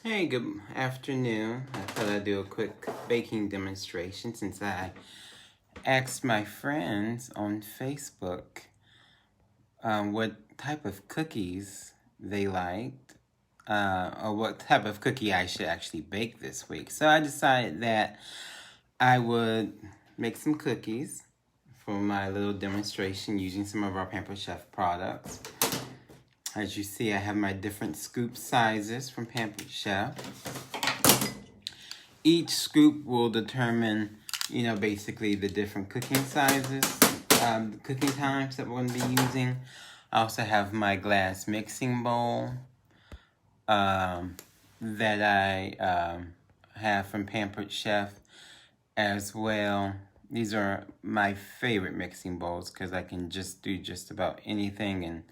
Hey, good afternoon. I thought I'd do a quick baking demonstration since I asked my friends on Facebook what type of cookies they liked, or what type of cookie I should actually bake this week. So I decided that I would make some cookies for my little demonstration using some of our Pampered Chef products. As you see, I have my different scoop sizes from Pampered Chef. Each scoop will determine, basically the different cooking sizes, cooking times that we're going to be using. I also have my glass mixing bowl that I have from Pampered Chef as well. These are my favorite mixing bowls because I can just do just about anything and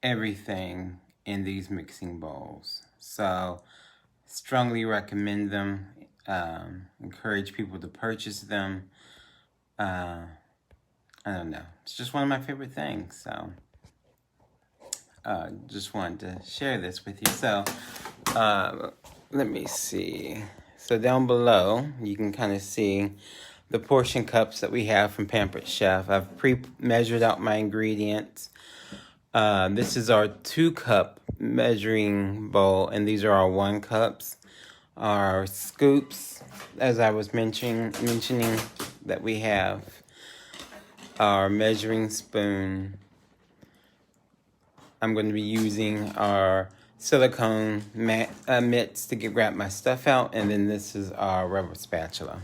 everything in these mixing bowls. So strongly recommend them. Encourage people to purchase them. I don't know. It's just one of my favorite things. So just wanted to share this with you. So let me see. So down below, you can kind of see the portion cups that we have from Pampered Chef. I've pre-measured out my ingredients. This is our 2-cup measuring bowl, and these are our 1 cups. Our scoops, as I was mentioning that we have our measuring spoon. I'm going to be using our silicone mitts to grab my stuff out, and then this is our rubber spatula.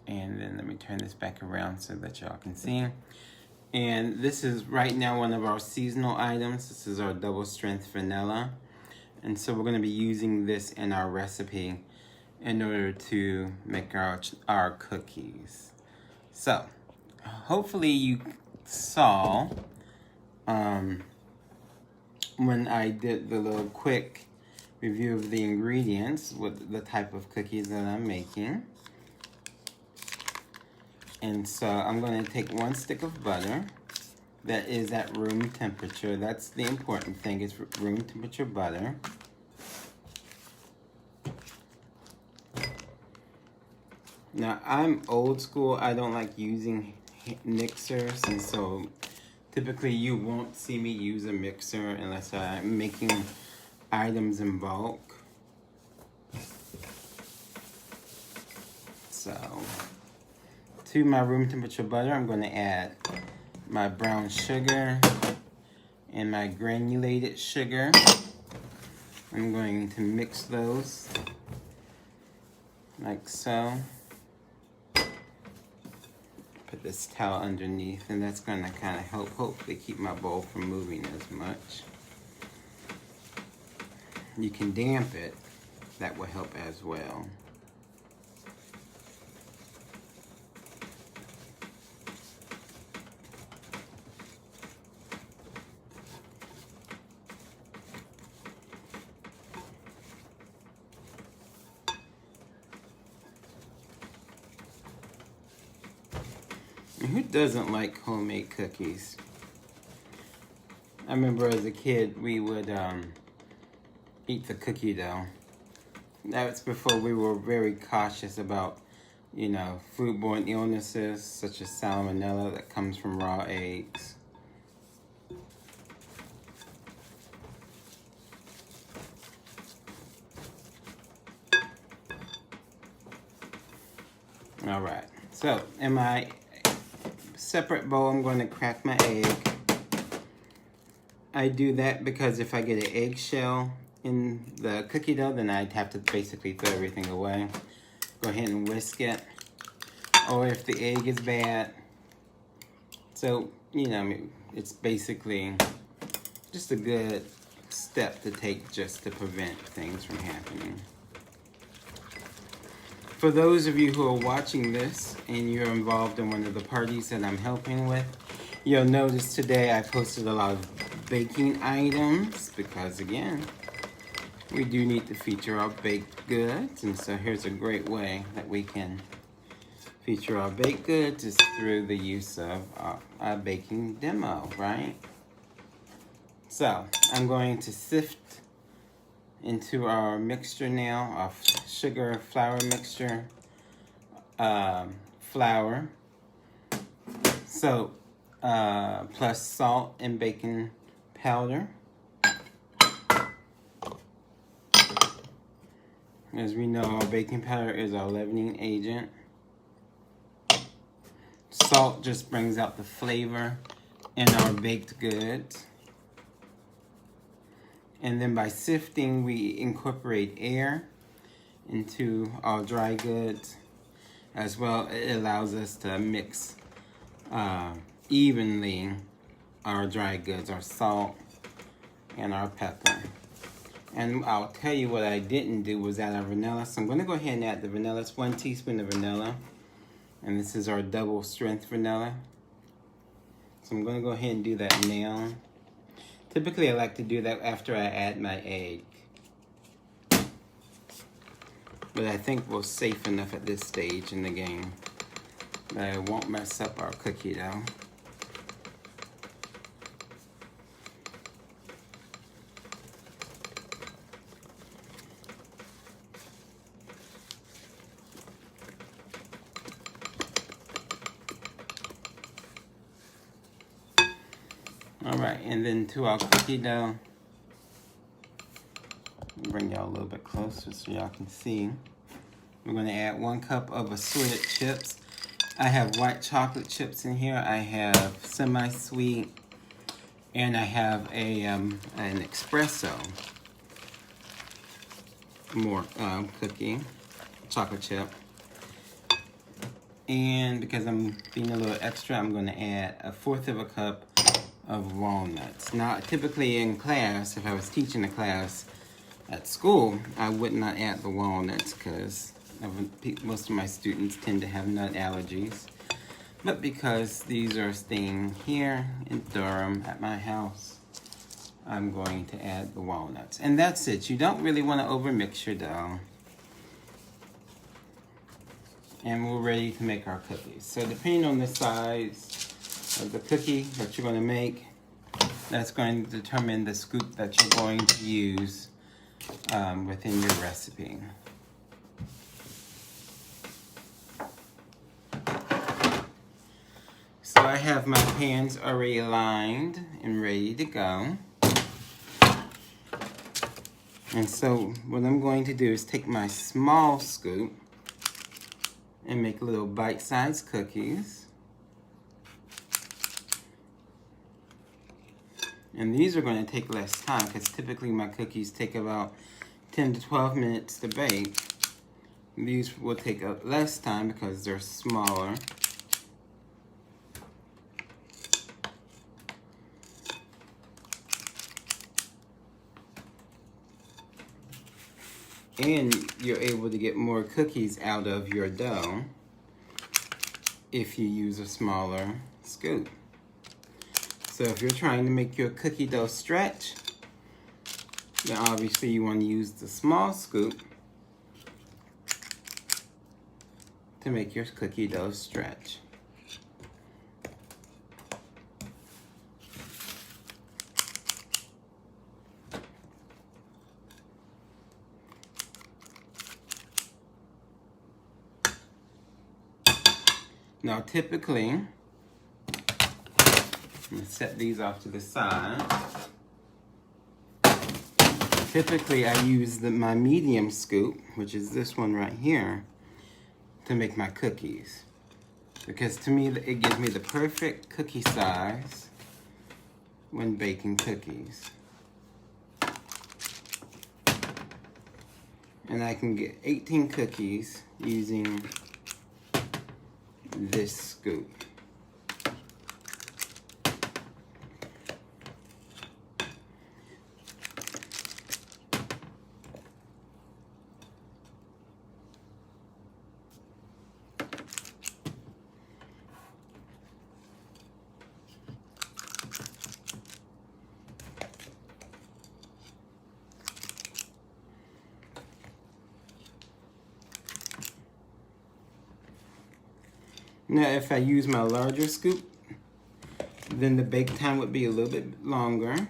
And then let me turn this back around so that y'all can see. And this is right now one of our seasonal items. This is our double strength vanilla. And so we're going to be using this in our recipe in order to make our cookies. So hopefully you saw when I did the little quick review of the ingredients with the type of cookies that I'm making. And so I'm going to take 1 stick of butter that is at room temperature. That's the important thing, is room temperature butter. Now, I'm old school. I don't like using mixers, and so typically you won't see me use a mixer unless I'm making items in bulk. So to my room temperature butter, I'm going to add my brown sugar and my granulated sugar. I'm going to mix those like so. Put this towel underneath, and that's going to kind of help hopefully keep my bowl from moving as much. You can damp it. That will help as well. Who doesn't like homemade cookies? I remember as a kid, we would eat the cookie dough. That's before we were very cautious about, foodborne illnesses such as salmonella that comes from raw eggs. All right, so in my separate bowl, I'm going to crack my egg. I do that because if I get an eggshell in the cookie dough, then I'd have to basically throw everything away. Go ahead and whisk it. Or if the egg is bad. So, it's basically just a good step to take just to prevent things from happening. For those of you who are watching this and you're involved in one of the parties that I'm helping with, you'll notice today I posted a lot of baking items because, again, we do need to feature our baked goods. And so here's a great way that we can feature our baked goods is through the use of our baking demo, right? So I'm going to sift into our mixture now, our sugar flour mixture, flour, so plus salt and baking powder. As we know, our baking powder is our leavening agent. Salt just brings out the flavor in our baked goods. And then by sifting, we incorporate air into our dry goods. As well, it allows us to mix evenly our dry goods, our salt and our pepper. And I'll tell you what I didn't do was add our vanilla. So I'm going to go ahead and add the vanilla. It's 1 teaspoon of vanilla. And this is our double strength vanilla. So I'm going to go ahead and do that now. Typically, I like to do that after I add my egg. But I think we're safe enough at this stage in the game that I won't mess up our cookie dough. All right, and then to our cookie dough, bring y'all a little bit closer so y'all can see. We're going to add 1 cup of assorted chips. I have white chocolate chips in here. I have semi-sweet, and I have an espresso cookie, chocolate chip. And because I'm being a little extra, I'm going to add 1/4 cup of walnuts. Now, typically in class, if I was teaching a class at school, I would not add the walnuts because most of my students tend to have nut allergies. But because these are staying here in Durham at my house, I'm going to add the walnuts. And that's it. You don't really want to overmix your dough. And we're ready to make our cookies. So depending on the size of the cookie that you're going to make, that's going to determine the scoop that you're going to use within your recipe. So I have my pans already lined and ready to go. And so what I'm going to do is take my small scoop and make little bite-sized cookies. And these are going to take less time because typically my cookies take about 10 to 12 minutes to bake. These will take less time because they're smaller. And you're able to get more cookies out of your dough if you use a smaller scoop. So if you're trying to make your cookie dough stretch, then obviously you want to use the small scoop to make your cookie dough stretch. Now typically, I'm going to set these off to the side. Typically, I use my medium scoop, which is this one right here, to make my cookies. Because to me, it gives me the perfect cookie size when baking cookies. And I can get 18 cookies using this scoop. Now, if I use my larger scoop, then the bake time would be a little bit longer.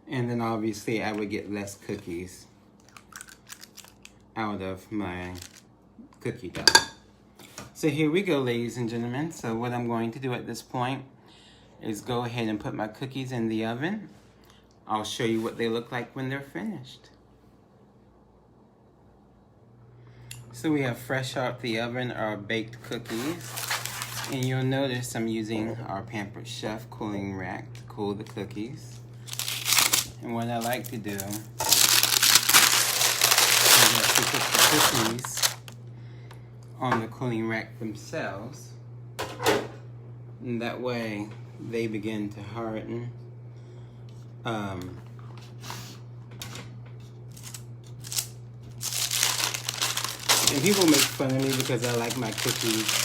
And then obviously I would get less cookies out of my cookie dough. So here we go, ladies and gentlemen. So what I'm going to do at this point is go ahead and put my cookies in the oven. I'll show you what they look like when they're finished. So we have fresh out the oven our baked cookies. And you'll notice I'm using our Pampered Chef cooling rack to cool the cookies. And what I like to do is to put the cookies on the cooling rack themselves. And that way they begin to harden. And people make fun of me because I like my cookies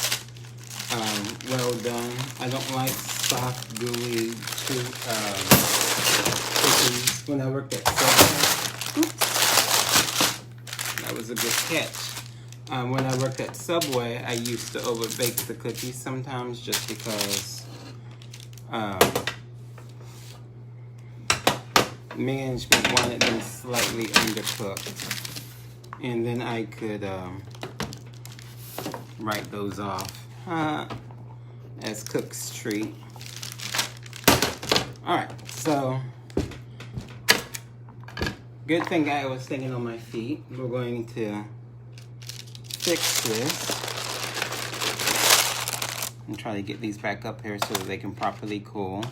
well done. I don't like soft, gooey cookies. When I worked at Subway, that was a good catch. When I worked at Subway, I used to overbake the cookies sometimes just because management wanted them slightly undercooked. And then I could write those off as cook's treat. Alright, so good thing I was thinking on my feet. We're going to fix this and try to get these back up here so that they can properly cool.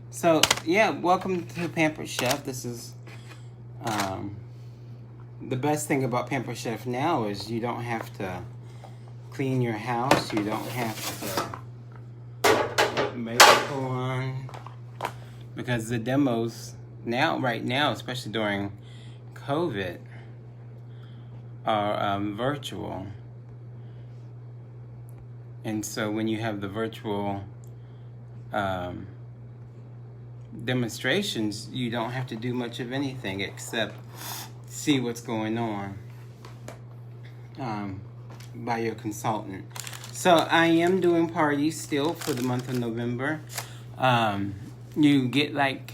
So yeah, welcome to Pampered Chef. This is the best thing about Pampered Chef now is you don't have to clean your house. You don't have to make it go on, because the demos now, right now, especially during COVID, are virtual. And so when you have the virtual demonstrations, you don't have to do much of anything except see what's going on by your consultant. So I am doing parties still for the month of November. You get like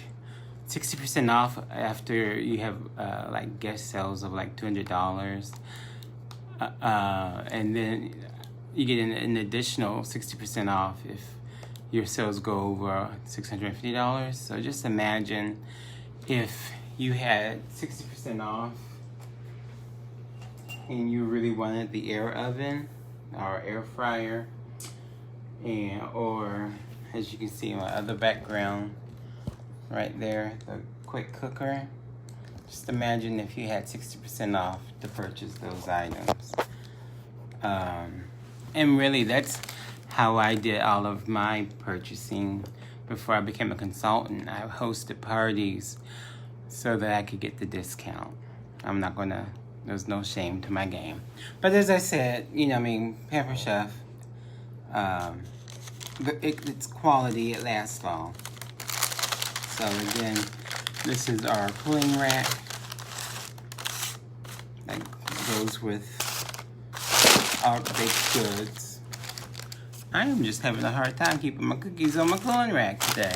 60% off after you have like guest sales of like $200, and then you get an additional 60% off if your sales go over $650. So just imagine if you had 60% off and you really wanted the air oven or air fryer, and or as you can see in my other background right there, the quick cooker. Just imagine if you had 60% off to purchase those items. And really that's how I did all of my purchasing before I became a consultant. I hosted parties so that I could get the discount. I'm not gonna, there's no shame to my game. But as I said, you know, I mean, Pampered Chef, it's quality, it lasts long. So again, this is our cooling rack that goes with our baked goods. I am just having a hard time keeping my cookies on my cooling rack today.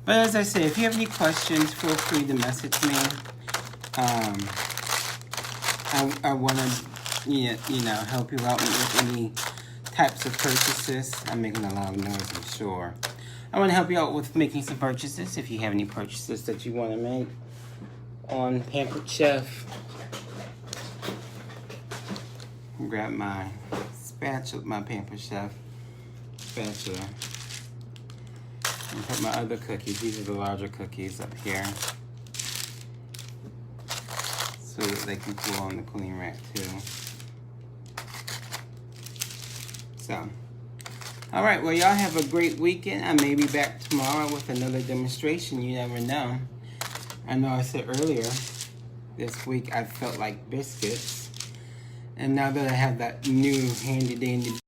But as I said, if you have any questions, feel free to message me. I want to, you know, help you out with any types of purchases. I'm making a lot of noise, I'm sure. I want to help you out with making some purchases. If you have any purchases that you want to make on Pampered Chef, grab my spatula, my Pampered Chef spatula, and put my other cookies. These are the larger cookies up here, so that they can cool on the cooling rack too. So, all right, well, y'all have a great weekend. I may be back tomorrow with another demonstration. You never know. I know I said earlier this week I felt like biscuits, and now that I have that new handy dandy